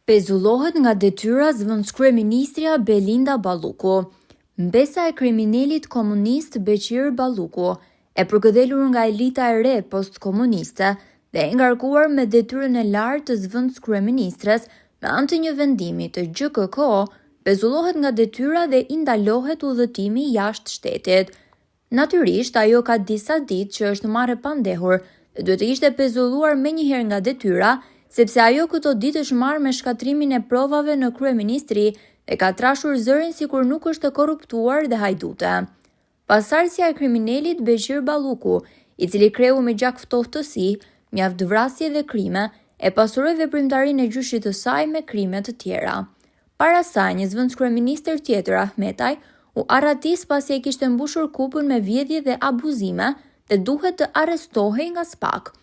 Pezullohet nga detyra zëvendëskryeministrja Belinda Balluku. Mbesa e kriminalit komunist Beqir Balluku, e përkëdhelur nga elita e re postkomuniste dhe e ngarkuar me detyrën e lartë të zëvendëskryeministres me anë të një vendimi të GKK, pezullohet nga detyra dhe i ndalohet udhëtimi jashtë shtetit. Natyrisht, ajo ka disa ditë që është marrë pandehur dhe duhet të ishte pezulluar menjëherë nga detyra, sepse ajo këto ditë është marrë me shkatrimin e provave në kryeministri dhe ka trashur zërin sikur nuk është korruptuar dhe hajdute. Pasardhësia e kriminalit Beqir Balluku, i cili kreu me gjak ftohtësi, mjaft vrasje dhe krime, e pasuroi veprimtarinë e gjyshit të saj me krime të tjera. Para saj, një zëvendëskryeministër tjetër, Ahmetaj, u arratis pasi e kishte mbushur kupën me vjedhje dhe abuzime dhe duhet të arrestohej nga SPAK.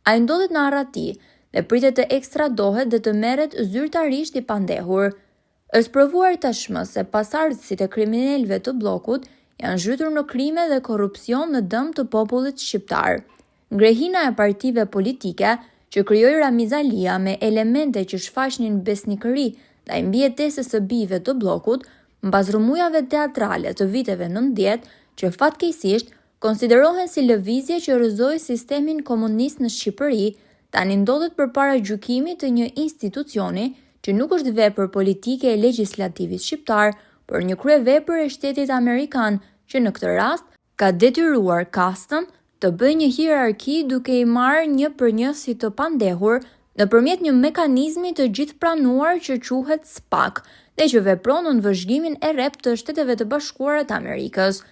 Ai ndodhet në arrati dhe pritet të ekstradohet dhe të merret zyrtarisht i pandehur. Është provuar tashmë se pasardhësit e kriminalëve të bllokut janë zhytur në krime dhe korrupsion në dëm të popullit shqiptar. Ngrehina e partive politike që krijoi Ramiz Alia me elemente që shfaqnin besnikëri ndaj mbijetesës së bijve të bllokut, mbas rrëmujave teatrale të viteve 90, që fatkeqësisht konsiderohen si lëvizje që rrëzoi sistemin komunist në Shqipëri, tani ndodhet përpara gjykimit të një institucioni që nuk është vepër politike e legjislativit shqiptar, por një kryevepër e shtetit amerikan që në këtë rast ka detyruar kastën të bëjë një hierarki duke i marrë një për një si të pandehur nëpërmjet një mekanizmi të gjithpranuar që quhet SPAK dhe që vepron në vëzhgimin e rrep të Shteteve të Bashkuara të Amerikës.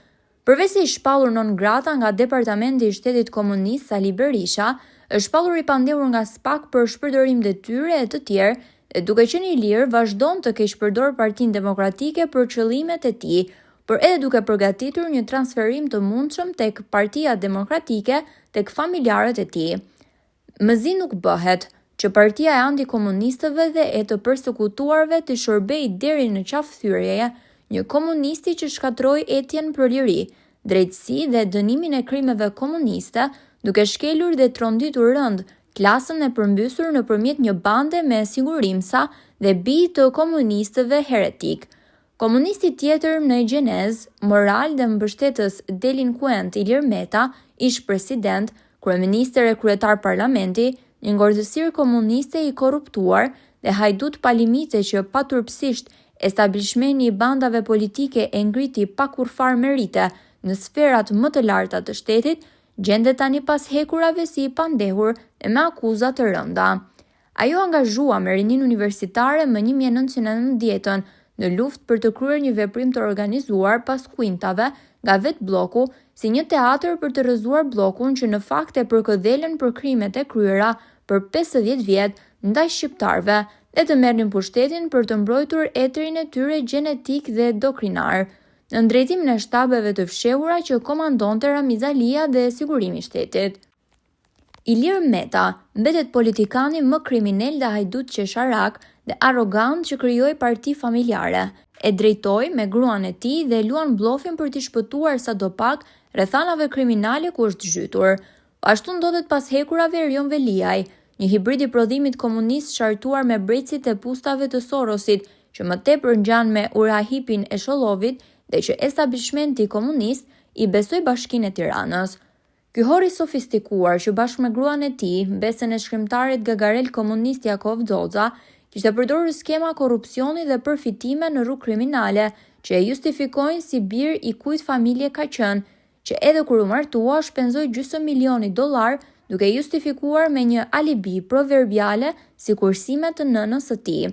Përveç se i shpallur non grata nga departamenti i shtetit komunist Sali Berisha, është shpallur i pandehur nga SPAK për shpërdorim detyre e të tjerë dhe duke qenë i lirë vazhdon të keqpërdor Partinë Demokratike për qëllimet e tij, por edhe duke përgatitur një transferim të mundshëm tek Partia Demokratike tek familjarët e tij. Mëzi nuk bëhet që Partia e Antikomunistëve dhe e të përsekutuarve të shërbejë deri në qafthyrje një komunisti që shkatroi etjen për liri, drejtësi dhe dënimin e krimeve komuniste, duke shkelur dhe tronditur rënd klasën e përmbysur nëpërmjet një bande me sigurimsa dhe bij të komunistëve heretik. Komunisti tjetër në gjenez, moral dhe mbështetës delinkuent Ilir Meta, ish president, kryeministër e kryetar parlamenti, një ngordhësir komuniste i korruptuar dhe hajdut palimite që paturpsisht establishmenti i bandave politike e ngriti pa kurfar merite në sferat më të larta të shtetit, gjendet tani pas hekurave si i pandehur dhe me akuza të rënda. Ajo angazhua me rinin universitare më 1990 në luftë për të kryer një veprim të organizuar pas kuintave nga vetë bloku si një teatër për të rrëzuar bllokun që në fakt e përkëdhelen për krimet e kryera për 50 vjet ndaj shqiptarëve dhe të merrnin pushtetin për të mbrojtur etrin e tyre gjenetik dhe doktrinar, në drejtimin e shtabeve të fshehura që komandonte Ramiz Alia dhe sigurimi i shtetit. Ilir Meta mbetet politikani më kriminal dhe hajdut qesharak dhe arrogant që krijoi parti familjare. E drejtoi me gruan e tij dhe luan bllofin për t'i shpëtuar sadopak rrethanave kriminale ku është zhytur. Ashtu ndodhet pas hekurave Erion Veliaj, një hibrid i prodhimit komunist shartuar me brecit e pustave të Sorosit, që më tepër ngjan me urahipin e Shollovit dhe që establishmenti komunist i besoi Bashkinë e Tiranës. Ky hor i sofistikuar që bashkë me gruan e tij, besën e shkrimtarit gagarel komunist Jakov Zoza, kishte përdorur skema korrupsioni dhe përfitime në rrugë kriminale, që e justifikojnë si bir i kujt familje ka qenë, që edhe kur u martua shpenzoi gjysmë milioni dollar, duke justifikuar me një alibi proverbiale si kursimet të nënës së tij.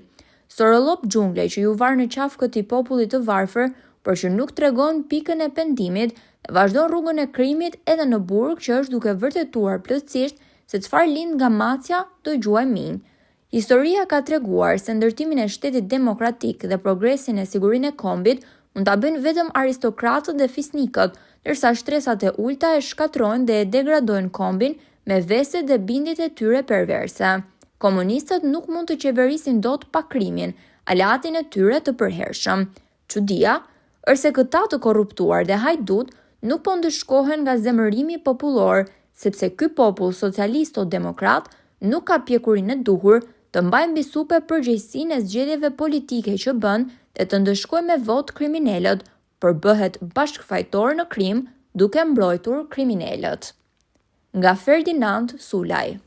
Sorolop xhungle që ju var në qafë këtij populli të varfër, por që nuk tregon pikën e pendimit dhe vazhdon rrugën e krimit edhe në burg që është duke vërtetuar plotësisht se çfarë lind nga macja do gjuaj minj. Historia ka treguar se ndërtimin e shtetit demokratik dhe progresin e sigurinë e kombit mund ta bëjnë vetëm aristokratët dhe fisnikët, ndërsa shtresat e ulta e shkatrojnë dhe e degradojnë kombin me veset dhe bindjet e tyre perverse. Komunistët nuk mund të qeverisin dot pa krimin, aleatin e tyre të përhershëm. Çudia është se këta të korruptuar dhe hajdut nuk po ndëshkohen nga zemërimi popullor, sepse ky popull socialist o demokrat nuk ka pjekurinë e duhur të mbajë mbi supe përgjegjësinë e zgjedhjeve politike që bën dhe të ndëshkojë me votë kriminalët, përbëhet bashkëfajtor në krim duke mbrojtur kriminalët. Nga Ferdinand Sulaj.